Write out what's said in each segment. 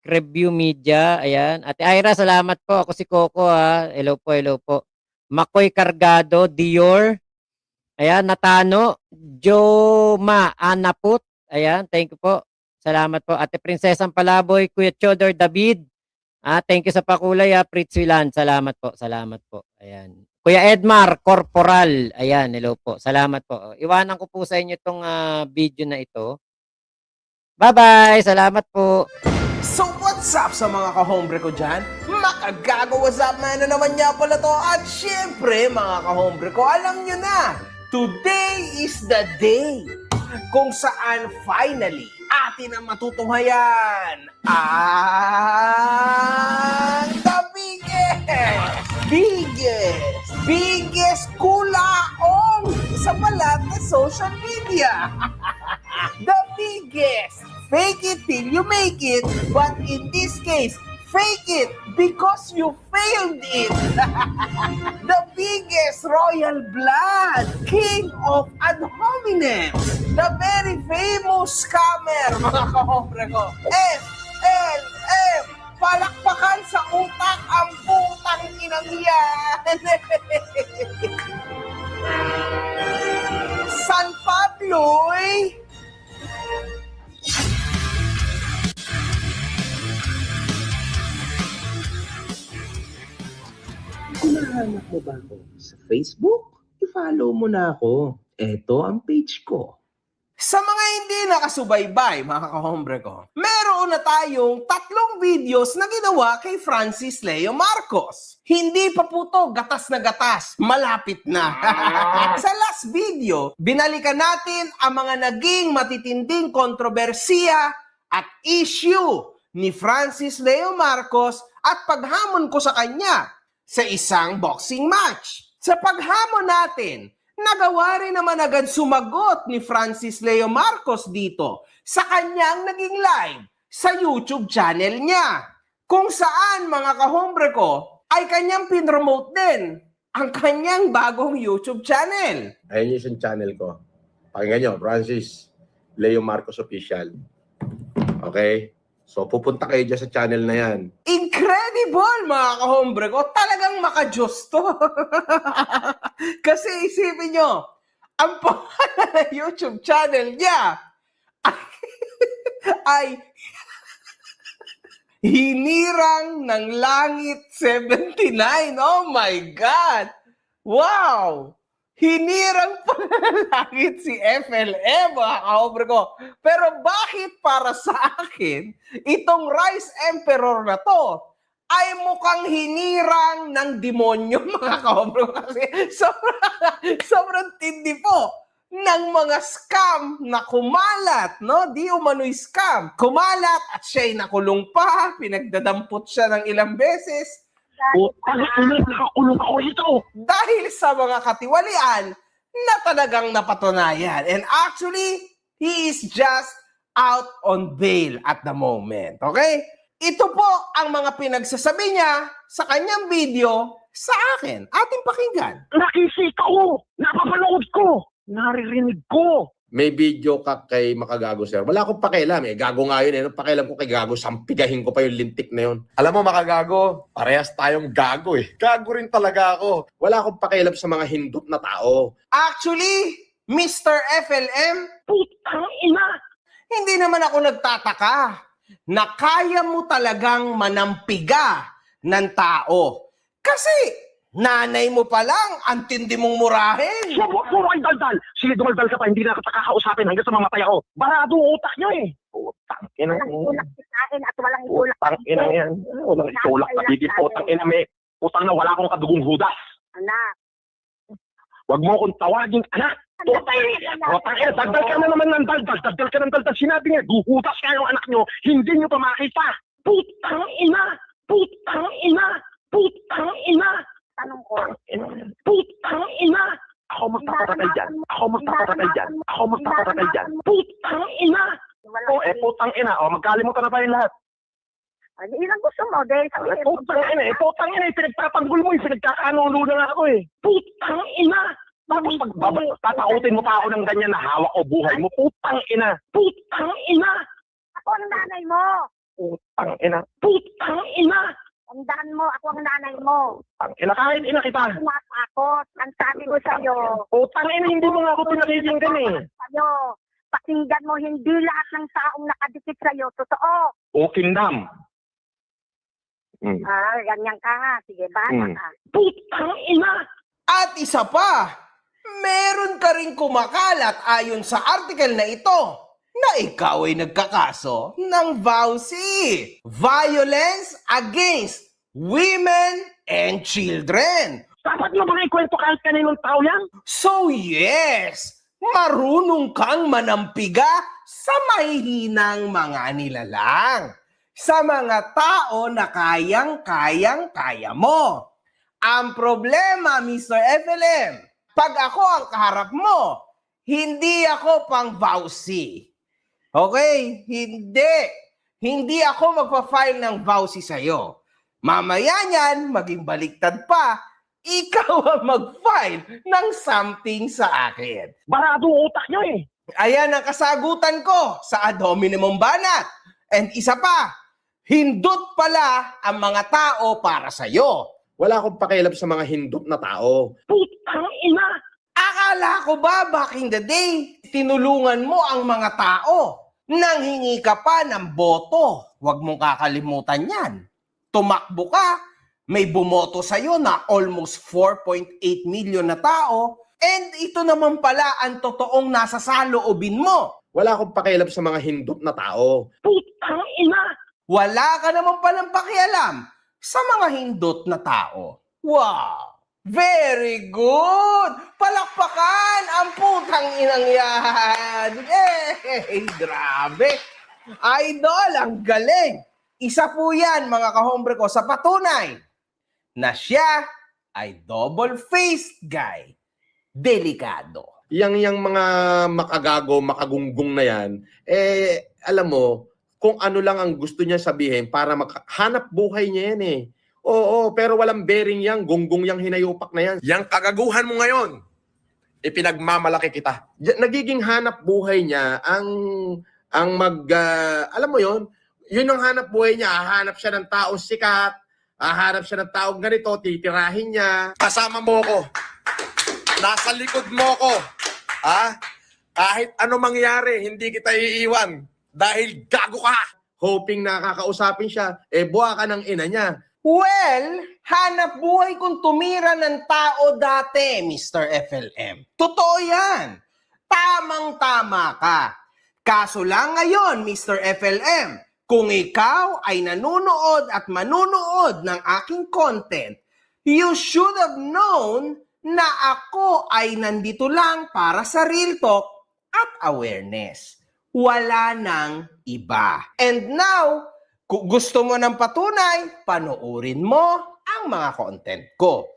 Review Media, ayan. Ate Ira, salamat po. Ako si Coco, ha. Hello po, hello po. Makoy Cargado, Dior, ayan, Natano, Joma Anaput, ayan, thank you po. Salamat po. Ate Prinsesang Palaboy, Kuya Chodor David, thank you sa pakulay, Fritz Wilan, salamat po, salamat po. Ayan. Kuya Edmar Corporal, ayan, hello po, salamat po. Iwanan ko po sa inyo itong video na ito. Bye-bye, salamat po. So what's up sa mga kahombre ko dyan? Makagago, what's up man na naman niya pala to. At syempre mga kahombre ko, alam nyo na, today is the day kung saan finally atin ang matutunghayan ang the biggest kulaong sa balat na social media. The biggest. Fake it till you make it, but in this case, fake it because you failed it. The biggest royal blood, king of ad hominem, the very famous scammer, mga kahombre ko, FLM, palakpakan sa utak ang putang inang yan. San Pablo'y Hinahanap mo ba ako sa Facebook? I-follow mo na ako. Ito ang page ko. Sa mga hindi nakasubaybay, mga kahombre ko, meron na tayong 3 videos na ginawa kay Francis Leo Marcos. Hindi pa po to gatas na gatas, malapit na. Sa last video, binalikan natin ang mga naging matitinding kontrobersiya at issue ni Francis Leo Marcos at paghamon ko sa kanya sa isang boxing match. Sa paghamon natin, nagawa rin naman agad sumagot ni Francis Leo Marcos dito sa kanyang naging live sa YouTube channel niya. Kung saan, mga kahombre ko, ay kanyang pinromote din ang kanyang bagong YouTube channel. Ayun yung channel ko. Pakinggan nyo, Francis Leo Marcos Official. Okay? So, pupunta kayo dyan sa channel na yan. Incredible, mga kahombre ko. Talagang maka-Diyos to. Kasi isipin nyo, ang pangalan ng YouTube channel niya ay Hinirang ng Langit 79. Oh my God! Wow! Hinirang pala ng langit si FLM, mga kahombre ko. Pero bakit para sa akin, itong Rice Emperor na to ay mukhang hinirang ng demonyo, mga kahombre ko. Kasi sobrang tindi po ng mga scam na kumalat, no? Di umano'y scam. Kumalat at siya'y nakulong pa, pinagdadampot siya ng ilang beses. Nakakulong ako ito. Dahil sa mga katiwalian na talagang napatunayan. And actually, he is just out on bail at the moment. Okay? Ito po ang mga pinagsasabi niya sa kanyang video sa akin. Ating pakinggan. Nakisita ko. Napapanood ko. Naririnig ko. May video ka kay Makagago, sir. Wala akong pakialam eh. Gago nga yun eh. Anong pakialam ko kay Gago? Sampigahin ko pa yung lintik na yun. Alam mo, Makagago, parehas tayong gago eh. Gago rin talaga ako. Wala akong pakialam sa mga hindot na tao. Actually, Mr. FLM, Putang ina. hindi naman ako nagtataka na kaya mo talagang manampiga ng tao. Kasi nanay mo pa lang, ang tindi mong murahin. Puro ay daldal. Sige, dumaldal ka pa. Hindi na kita kakausapin hanggang sa mamatay ako. Barado ang utak niyo eh. Putang ina. Walang tulak sa akin at walang itulak. Putang ina yan. Walang itulak na didi. Putang ina may. Putang na wala akong kadugong hudas. Anak. Wag mo akong tawagin anak. Putang ina. Dagdal ka na naman ng daldal. Dagdal ka ng daldal. Sinabi niya, guhudas ka yung anak niyo. Hindi niyo pa makita. Putang ina. Putang ina. Putang ina. Tanong ko. Putang ina! Ako magpapatay dyan. Ako magpapatay dyan. Ako magpapatay dyan. Putang ina! O, putang ina. O, magkalimutan na tayo lahat. Yun ang gusto mo. Dahil sa Putang ina. Putang ina. Pinagtatanggol mo. Pinagkakanulo na ako eh. Putang ina! Tapos tatautin mo pa ako ng ganyan na hawak o buhay mo. Putang ina! Putang ina! Ako ang nanay mo. Putang ina. Putang ina. Tandaan mo, ako ang nanay mo. Putang ina, kahit ina kita. Natakot. Ang sabi ko sa'yo. Putang ina, hindi mo nga ako pinakikinggan eh. Sa'yo. Pakinggan mo, hindi lahat ng taong nakadikit sa'yo. Totoo. O kindam. Ganyan ka ha. Sige, bata ka. Putang ina. At isa pa, meron ka rin kumakalat ayon sa article na ito na ikaw ay nagkakaso ng VAUSI, Violence Against Women and Children. Dapat mo bang ikwento kahit kaninong tao yan? So yes, marunong kang manampiga sa mahihinang mga nilalang, sa mga tao na kaya mo. Ang problema, Mr. FLM, pag ako ang kaharap mo, hindi ako pang VAUSI. Okay? Hindi ako magpa-file ng VAUSI sa'yo. Mamaya niyan, maging baliktad pa, ikaw ang mag-file ng something sa akin. Barado utak nyo eh. Ayan ang kasagutan ko sa ad hominem banat. And isa pa, hindot pala ang mga tao para sa'yo. Wala akong pakialam sa mga hindot na tao. Putang ina. Akala ko ba back in the day, tinulungan mo ang mga tao nang hingi ka pa ng boto? Huwag mong kakalimutan yan. Tumakbo ka, may bumoto sa'yo na almost 4.8 million na tao, and ito naman pala ang totoong nasa saloobin mo. Wala akong pakialam sa mga hindot na tao. Putang ina. Wala ka naman palang pakialam sa mga hindot na tao. Wow! Very good! Palakpakan ang putang inang yan! Grabe! Idol, ang galing! Isa po yan, mga kahombre ko, sa patunay na siya ay double-faced guy. Delikado. Yang mga makagago, makagunggong na yan, alam mo, kung ano lang ang gusto niya sabihin para hanap buhay niya yan eh. Oo, pero walang bearing yan, gunggong yang hinayupak na yan. Yang kagaguhan mo ngayon, ipinagmamalaki kita. Nagiging hanap buhay niya alam mo yon, yun ang hanap buhay niya, hahanap siya ng taong sikat, hahanap siya ng taong ganito, titirahin niya. Kasama mo ko, nasa likod mo ko, kahit ano mangyari, hindi kita iiwan. Dahil gago ka! Hoping nakakausapin siya, buha ka ng ina niya. Well, hanap buhay kung tumira ng tao dati, Mr. FLM. Totoo yan. Tamang-tama ka. Kaso lang ngayon, Mr. FLM, kung ikaw ay nanonood at manunood ng aking content, you should have known na ako ay nandito lang para sa real talk at awareness. Wala nang iba. And now, kung gusto mo ng patunay, panoorin mo ang mga content ko.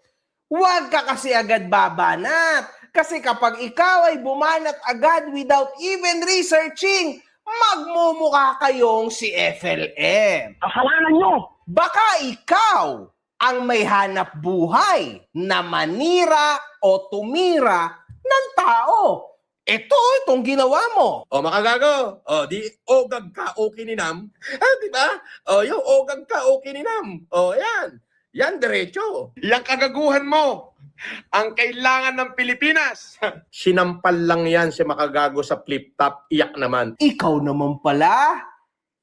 Huwag ka kasi agad babanat. Kasi kapag ikaw ay bumanat agad without even researching, magmumukha kayong si FLM. Kasalanan nyo. Baka ikaw ang may hanap buhay na manira o tumira ng tao. Itong ginawa mo. O makagago, di ogag ka o kininam. Di ba? Yung ogag ka o kininam. Yan. Yan, diretso. Yang kagaguhan mo, ang kailangan ng Pilipinas. Sinampal lang yan si makagago sa flip-top, iyak naman. Ikaw naman pala,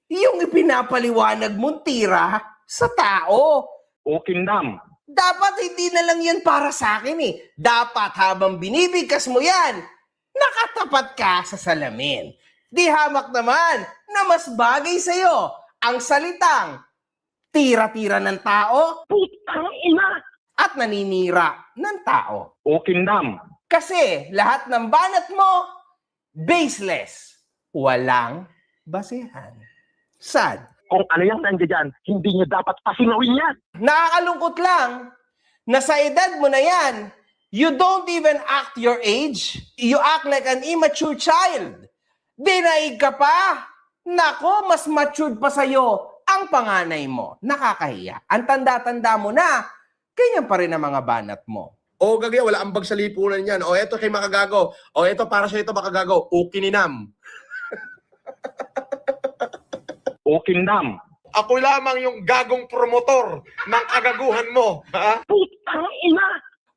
yung ipinapaliwanag mong tira sa tao. O kindam. Dapat hindi na lang yan para sa akin eh. Dapat habang binibigkas mo yan, nakatapat ka sa salamin. Di hamak naman na mas bagay sa'yo ang salitang tira-tira ng tao Putang ina. at naninira ng tao. O kindam. Kasi lahat ng banat mo, baseless. Walang basehan. Sad. Kung ano yung nandiyan dyan, hindi nyo dapat pasingawin yan. Nakakalungkot lang na sa edad mo na yan, you don't even act your age. You act like an immature child. Dinaig ka pa. Nako, mas matured pa sa'yo ang panganay mo. Nakakahiya. Ang tanda-tanda mo na, ganyan pa rin ang mga banat mo. O gagaya, wala ambag sa lipunan yan. O eto kay makagago. O eto para sa ito makagago. O kininam. O kindam. Ako lamang yung gagong promotor ng kagaguhan mo. Ha? Putang ina!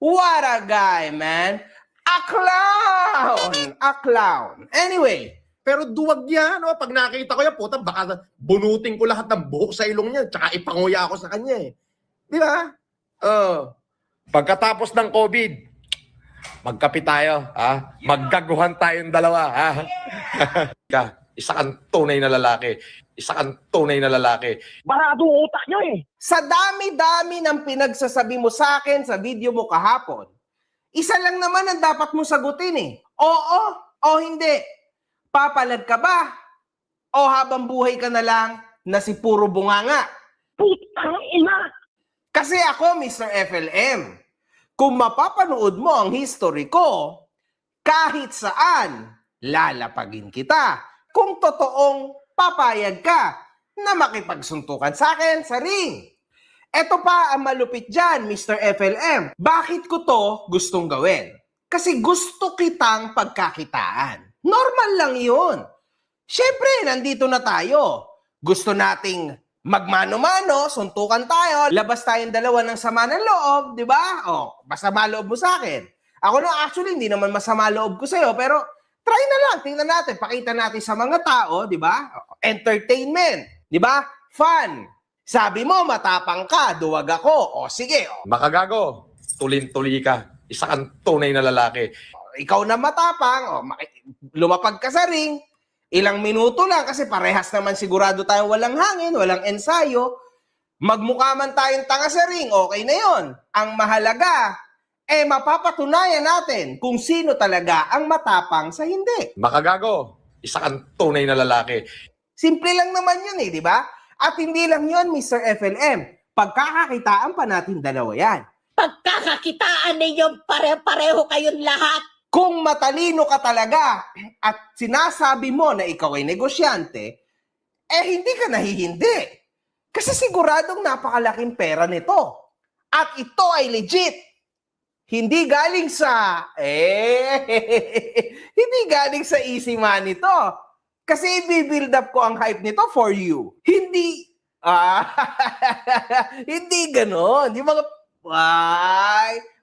What a guy, man. A clown! A clown. Anyway, Pero duwag yan, no? Pag nakita ko yan, puta, baka bunutin ko lahat ng buhok sa ilong niya, tsaka ipanguya ako sa kanya eh. Di ba? Pagkatapos ng COVID, magkape tayo, ha? Maggaguhan tayong dalawa, ha? Isa kang tunay na lalaki. Isa kang tunay na lalaki. Baradong utak nyo eh! sa dami-dami ng pinagsasabi mo sa akin sa video mo kahapon, isa lang naman ang dapat mo sagutin eh. Oo o hindi. Papalag ka ba? O habang buhay ka na lang na si puro bunganga? Putang ina! Kasi ako, Mr. FLM, kung mapapanood mo ang history ko, kahit saan, lalapagin kita. Kung totoong papayag ka na makipagsuntukan sa akin sa ring. Ito pa ang malupit dyan, Mr. FLM. Bakit ko to gustong gawin? Kasi gusto kitang pagkakitaan. Normal lang yun. Siyempre, nandito na tayo. Gusto nating magmano-mano, suntukan tayo, labas tayong dalawa ng sama ng loob, di ba? O, masama loob mo sa akin. Ako na actually, hindi naman masama loob ko sa'yo, pero try na lang, tingnan natin, pakita natin sa mga tao, di ba? Entertainment, di ba? Fun. Sabi mo, matapang ka, duwag ako. O, sige. O, Makagago, tulin-tuli ka. Isa kang tunay na lalaki. ikaw na matapang, o, lumapag ka sa ring, ilang minuto lang kasi parehas naman sigurado tayo walang hangin, walang ensayo. Magmukha man tayong tanga sa ring, okay na yon. Ang mahalaga, mapapatunayan natin kung sino talaga ang matapang sa hindi. Makagago, isa kang tunay na lalaki. Simple lang naman yun di ba? At hindi lang yun, Mr. FLM. Pagkakakitaan pa natin dalawa yan. Pagkakakitaan ninyo, pare-pareho kayong lahat. Kung matalino ka talaga at sinasabi mo na ikaw ay negosyante, hindi ka nahihindi. Kasi siguradong napakalaking pera nito. At ito ay legit. Hindi galing sa, hindi galing sa easy money to. Kasi i-build up ko ang hype nito for you. Hindi, hindi ganon. Di mga,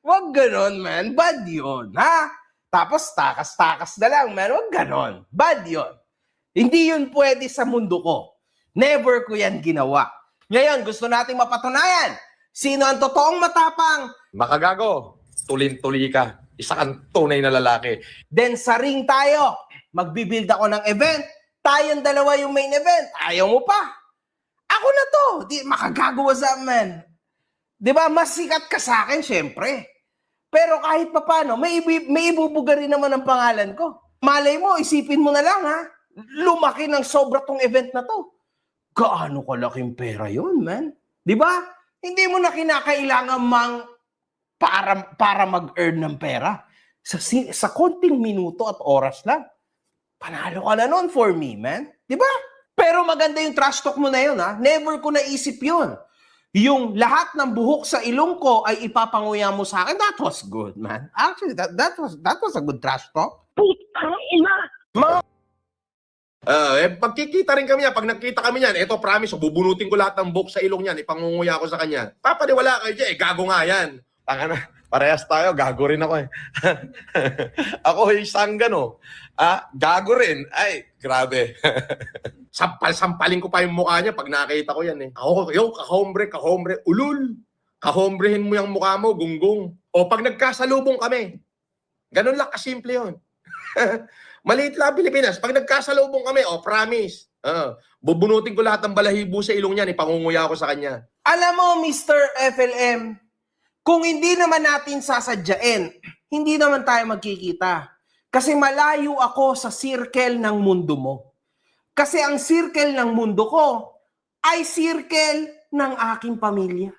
wag ganon, man. Bad yun, ha? Tapos takas-takas na lang, man. Wag ganon. Bad yun. Hindi yun pwede sa mundo ko. Never ko yan ginawa. Ngayon, gusto nating mapatunayan. Sino ang totoong matapang? Makagago, tulin-tuli ka. Isa kang tunay na lalaki. Then sa ring tayo. Magbibuild ako ng event. Tayong dalawa yung main event. Ayaw mo pa. Ako na to. Di, makagagawa sa man. Di ba? Mas sikat ka sa akin, syempre. Pero kahit papano, may ibubuga rin naman ang pangalan ko. Malay mo, isipin mo na lang, ha? Lumaki ng sobra tong event na to. Gaano kalaking pera yun, man? Di ba? Hindi mo na kinakailangan para mag-earn ng pera. Sa konting minuto at oras lang. Panalo ka na nun for me, man. Di ba? Pero maganda yung trash talk mo na yun, ha? Never ko naisip yun. Yung lahat ng buhok sa ilong ko ay ipapanguya mo sa akin. That was good, man. Actually, that was a good trash talk. Putang ina! Pagkikita rin kami yan, pag nakita kami yan, eto promise, bubunutin ko lahat ng buhok sa ilong yan, ipangunguya ko sa kanya. Papaniwala kayo dyan, gago nga yan. Tanga na, parehas tayo, gago rin ako eh. Ako isang gano. Gago rin. Ay, grabe. Sampal-sampalin ko pa yung mukha niya pag nakita ko yan eh. Ako, kahombre, ulul. Kahombrehin mo yung mukha mo, gunggong. O pag nagkasalubong kami, ganun lang kasimple yun. Maliit lang Pilipinas. Pag nagkasalubong kami, promise. Bubunutin ko lahat ng balahibo sa ilong niya, ipangunguya ko sa kanya. Alam mo, Mr. FLM, kung hindi naman natin sasadyain, hindi naman tayo magkikita. Kasi malayo ako sa circle ng mundo mo. Kasi ang circle ng mundo ko ay circle ng aking pamilya.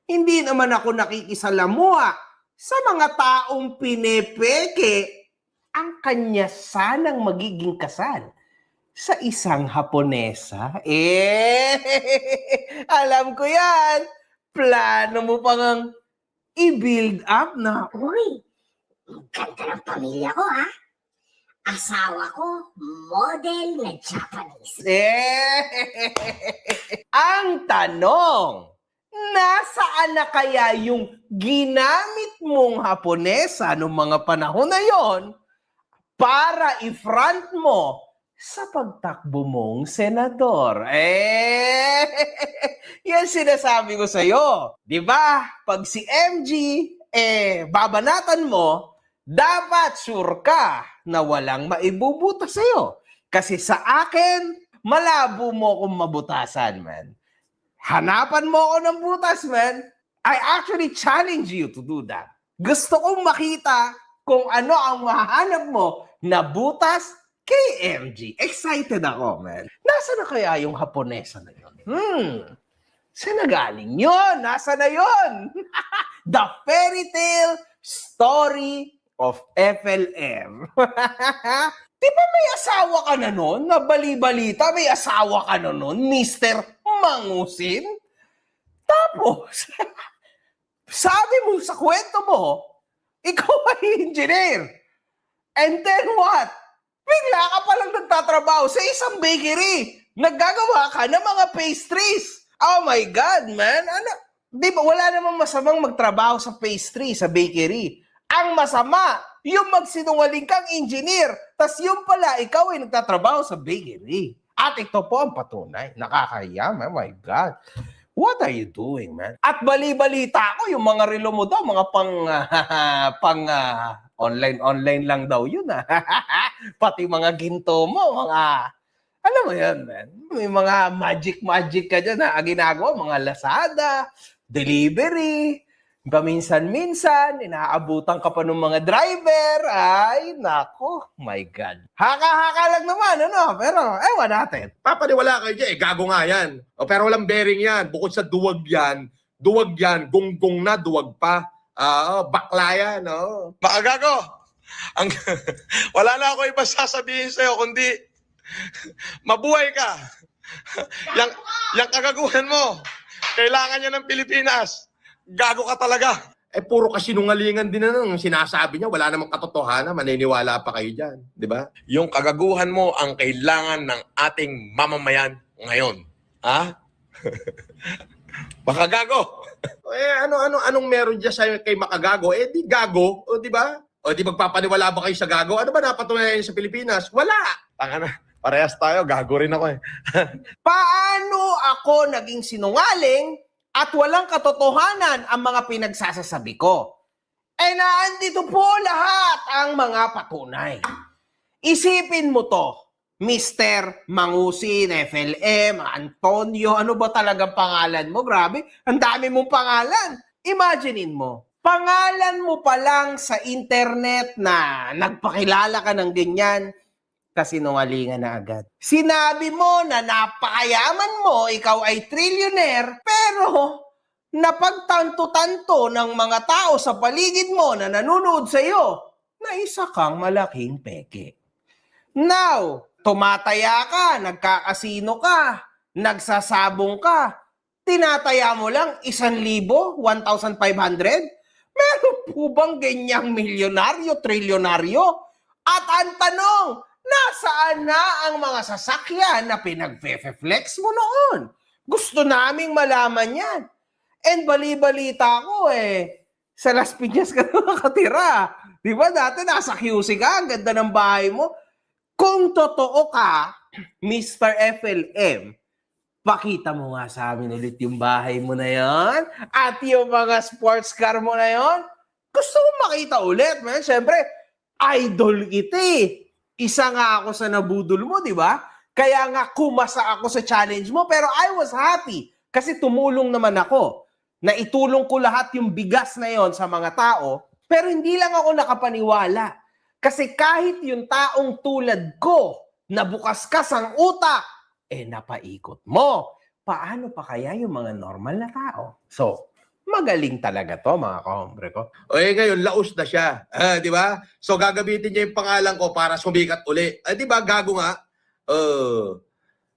Hindi naman ako nakikisalamuha sa mga taong pinepeke ang kanya sanang magiging kasal sa isang Haponesa. Alam ko yan. Plano mo pang i-build up na, Uy, ang ganda ng pamilya ko, ha? Asawa ko, model na Japanese. Ang tanong, nasaan na kaya yung ginamit mong Haponesa noong mga panahon na yon para i-front mo sa pagtakbo mong senador? Yan sinasabi ko sa'yo. Di ba? Pag si MG, babanatan mo, dapat sure ka na walang maibubuta sa'yo. Kasi sa akin, malabo mo akong mabutasan, man. Hanapan mo ako ng butas, man. I actually challenge you to do that. Gusto kong makita kung ano ang mahanap mo na butas kay MG. Excited ako, man. Nasaan na kaya yung Haponesa na yun? Saan na galing yun? Nasaan na yun? The fairy tale story of FLM. Di ba may asawa ka na nun? Nabali-balita, may asawa ka na nun, Mr. Mangusin? Tapos, sabi mo sa kwento mo, ikaw ay engineer. And then what? Bigla ka palang nagtatrabaho sa isang bakery. Naggagawa ka ng mga pastries. Oh my God, man. Ano? Di ba, wala namang masamang magtrabaho sa pastry, sa bakery. Ang masama, yung magsinungaling kang engineer, tas yung pala, ikaw ay nagtatrabaho sa bakery. At ito po ang patunay. Nakakahiya, man. Oh my God. What are you doing, man? At bali-balita ko, yung mga relo mo daw, mga online lang daw yun, Pati mga ginto mo, mga, alam mo yan, man. May mga magic ka dyan na ginagawa, mga Lazada, delivery, paminsan-minsan, inaabutan ka pa ng mga driver. Ay, nako, my God. Haka-haka lang naman, ano? Pero, ewan natin. Papaniwala kayo dyan, gago nga yan. Pero walang bearing yan. Bukod sa duwag yan, gunggong na, duwag pa. Bakla yan, no? Makagago! Wala na ako iba sasabihin sa'yo, kundi mabuhay ka. Yang kagaguhan mo, kailangan niya ng Pilipinas. Gago ka talaga. Puro kasinungalingan din na nung sinasabi niya. Wala namang katotohanan. Maniniwala pa kayo dyan. Di ba? Yung kagaguhan mo ang kailangan ng ating mamamayan ngayon. Ha? Makagago. Anong meron dyan sa'yo kay makagago? Di gago. O di ba? O di magpapaniwala ba kayo sa gago? Ano ba napatunayan sa Pilipinas? Wala. Tanga na. Parehas tayo. Gago rin ako Paano ako naging sinungaling at walang katotohanan ang mga pinagsasasabi ko? Naandito po lahat ang mga patunay. Isipin mo to, Mr. Mangusin, FLM, Antonio, ano ba talagang pangalan mo? Grabe, ang dami mong pangalan. Imaginein mo, pangalan mo pa lang sa internet na nagpakilala ka ng ganyan, kasinungalingan na agad. Sinabi mo na napakayaman mo, ikaw ay trillionaire, pero napagtanto-tanto ng mga tao sa paligid mo na nanonood sa iyo na isa kang malaking peke. Now, tumataya ka, nagkakasino ka, nagsasabong ka, tinataya mo lang 1,000, 1,500? Meron po bang ganyang milyonaryo, trilyonaryo? At ang tanong, nasaan na ang mga sasakyan na pinag-flex mo noon? Gusto naming malaman yan. And bali-balita ko sa Las Piñas ka nakatira. Di ba dati nasa QC ka, ang ganda ng bahay mo. Kung totoo ka, Mr. FLM, pakita mo nga sa amin ulit yung bahay mo na yon at yung mga sports car mo na yon. Gusto ko makita ulit, man. Siyempre, idol kita Isa nga ako sa nabudol mo, di ba? Kaya nga kumasa ako sa challenge mo, pero I was happy kasi tumulong naman ako. Naitulong ko lahat yung bigas na yon sa mga tao, pero hindi lang ako nakapaniwala. Kasi kahit yung taong tulad ko, na bukas-kas ang utak, napaikot mo. Paano pa kaya yung mga normal na tao? So, magaling talaga to, mga kahombre ko. Ngayon, laos na siya. Di ba? So, gagamitin niya yung pangalan ko para sumikat uli. Di ba? Gago nga.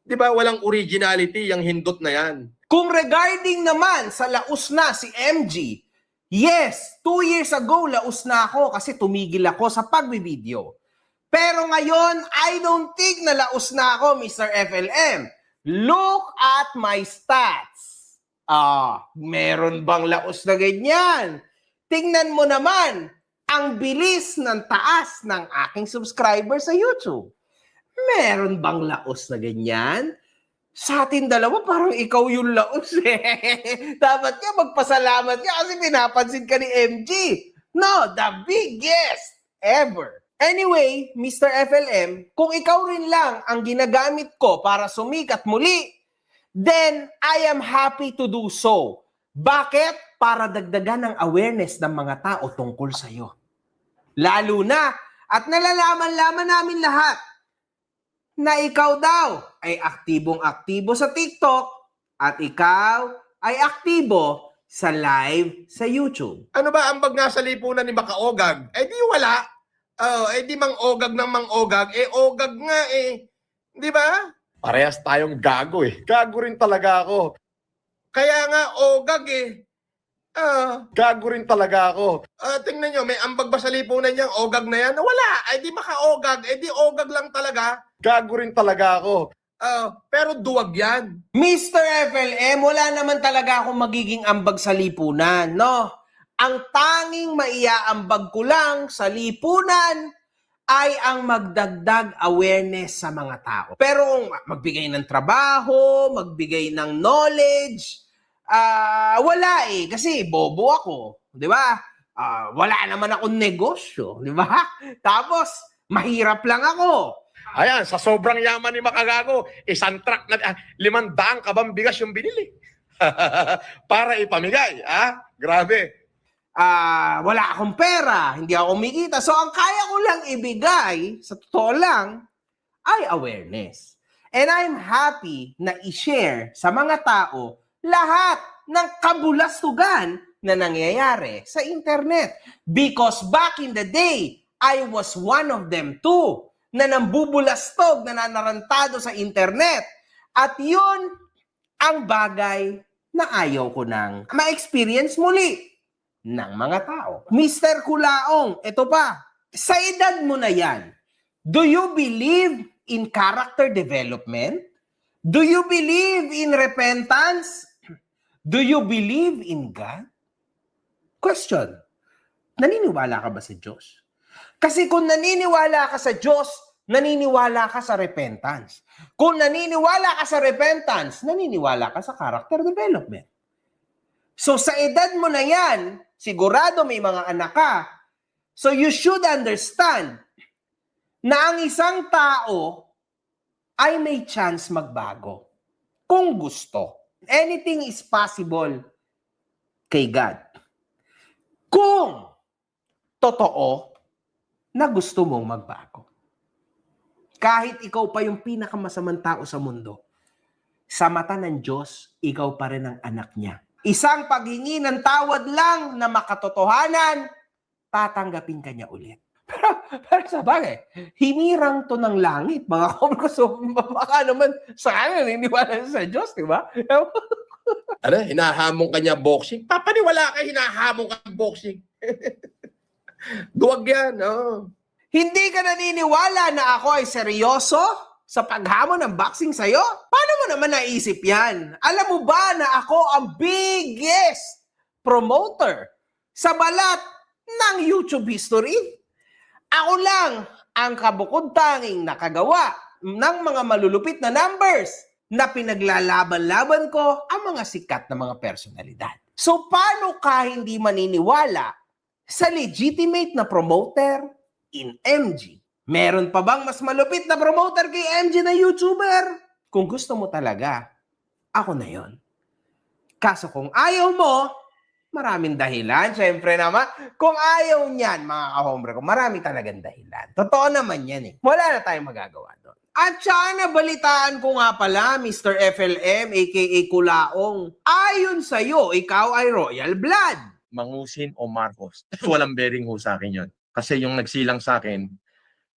Di ba? Walang originality yung hindot na yan. Kung regarding naman sa laos na si MG, yes, 2 years ago laos na ako kasi tumigil ako sa pagbibideo. Pero ngayon, I don't think na laos na ako, Mr. FLM. Look at my stats. Meron bang laos na ganyan? Tingnan mo naman, ang bilis ng taas ng aking subscriber sa YouTube. Meron bang laos na ganyan? Sa atin dalawa, parang ikaw yung laos eh. Dapat ka magpasalamat ka kasi pinapansin ka ni MG. No, the biggest ever. Anyway, Mr. FLM, kung ikaw rin lang ang ginagamit ko para sumikat muli, then I am happy to do so. Bakit? Para dagdagan ang awareness ng mga tao tungkol sa'yo. Lalo na, at nalalaman-laman namin lahat, na ikaw daw ay aktibong-aktibo sa TikTok at ikaw ay aktibo sa live sa YouTube. Ano ba ang bag nga sa lipunan ni Makaogag? Eh di wala. Di mang-ogag ng mang-ogag. Ogag nga eh. Di ba? Parehas tayong gago eh. Gago rin talaga ako. Kaya nga ogag eh. Gago rin talaga ako. Tingnan nyo, may ambag ba sa lipunan niyang ogag na yan? Wala. Di maka-ogag. Di ogag lang talaga. Gago rin talaga ako. Pero duwag yan. Mr. FLM, wala naman talaga akong magiging ambag sa lipunan, no? Ang tanging maiaambag ko lang sa lipunan ay ang magdagdag awareness sa mga tao. Pero kung magbigay ng trabaho, magbigay ng knowledge, wala eh. Kasi bobo ako, di ba? Wala naman akong negosyo, di ba? Tapos, mahirap lang ako. Ayan, sa sobrang yaman ni Makagago, isang truck na 500 kabang bigas yung binili. Para ipamigay, Grabe. Wala akong pera, hindi ako kumikita. So, ang kaya ko lang ibigay, sa totoo lang, ay awareness. And I'm happy na i-share sa mga tao lahat ng kabulastugan na nangyayari sa internet. Because back in the day, I was one of them too, na nambubulastog, na nanarantado sa internet. At yun ang bagay na ayaw ko nang ma-experience muli ng mga tao. Mr. Kulaong, ito pa, sa edad mo na yan, do you believe in character development? Do you believe in repentance? Do you believe in God? Question, naniniwala ka ba sa Diyos? Kasi kung naniniwala ka sa Diyos, naniniwala ka sa repentance. Kung naniniwala ka sa repentance, naniniwala ka sa character development. So sa edad mo na yan, sigurado may mga anak ka. So you should understand na ang isang tao ay may chance magbago. Kung gusto. Anything is possible kay God. Kung totoo na gusto mong magbago. Kahit ikaw pa yung pinakamasamang tao sa mundo, sa mata ng Diyos, ikaw pa rin ang anak niya. Isang paghingi ng tawad lang na makatotohanan, tatanggapin ka niya ulit. Pero sa bagay, hinirang to ng langit, mga komko. So, baka naman sa kanya, niniwala sa Diyos, di ba? Hinahamon ka niya boxing? Papaniwala ka, hinahamon ka boxing. Duwag yan, Hindi ka naniniwala na ako ay seryoso sa paghamon ng boxing sa'yo? Paano mo naman naisip yan? Alam mo ba na ako ang biggest promoter sa balat ng YouTube history? Ako lang ang kabukod-tanging nakagawa ng mga malulupit na numbers na pinaglalaban-laban ko ang mga sikat na mga personalidad. So paano ka hindi maniniwala sa legitimate na promoter in MG? Meron pa bang mas malupit na promoter kay MG na YouTuber? Kung gusto mo talaga, ako na yon. Kaso kung ayaw mo, maraming dahilan. Siyempre naman, kung ayaw niyan, mga kahombre ko, marami talagang dahilan. Totoo naman yan eh. Wala na tayong magagawa doon. At saka nabalitaan ko nga pala, Mr. FLM, aka Kulaong, ayon sa'yo, ikaw ay royal blood. Mangusin o Marcos. Walang bearing ho sa akin yun. Kasi yung nagsilang sa akin,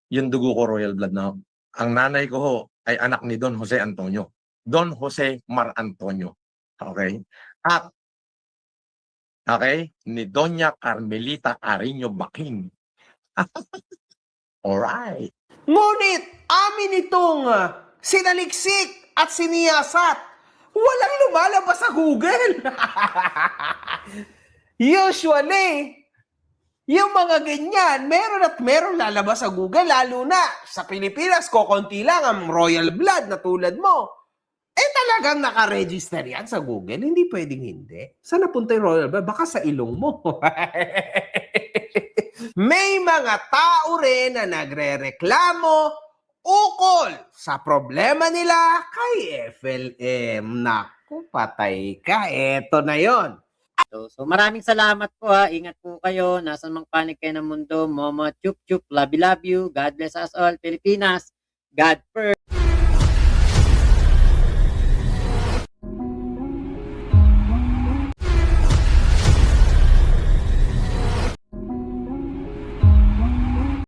yung dugo ko royal blood na. Ang nanay ko ho ay anak ni Don Jose Antonio. Don Jose Mar Antonio. Okay? At, ni Doña Carmelita Ariño Baking. Alright. Ngunit amin itong sinaliksik at siniyasat. Walang lumalabas sa Google. Usually, yung mga ganyan, meron at meron lalabas sa Google, lalo na sa Pilipinas, kokonti lang ang royal blood na tulad mo. Talagang nakaregister yan sa Google. Hindi pwedeng hindi. Saan napunta yung royal blood? Baka sa ilong mo. May mga tao rin na nagre-reklamo ukol sa problema nila kay FLM. Naku, patay ka. Eto na yon. So maraming salamat po ha. Ingat po kayo. Nasaan mang panig kayo ng mundo. Momo, chup chup, love you. God bless us all. Pilipinas, God first.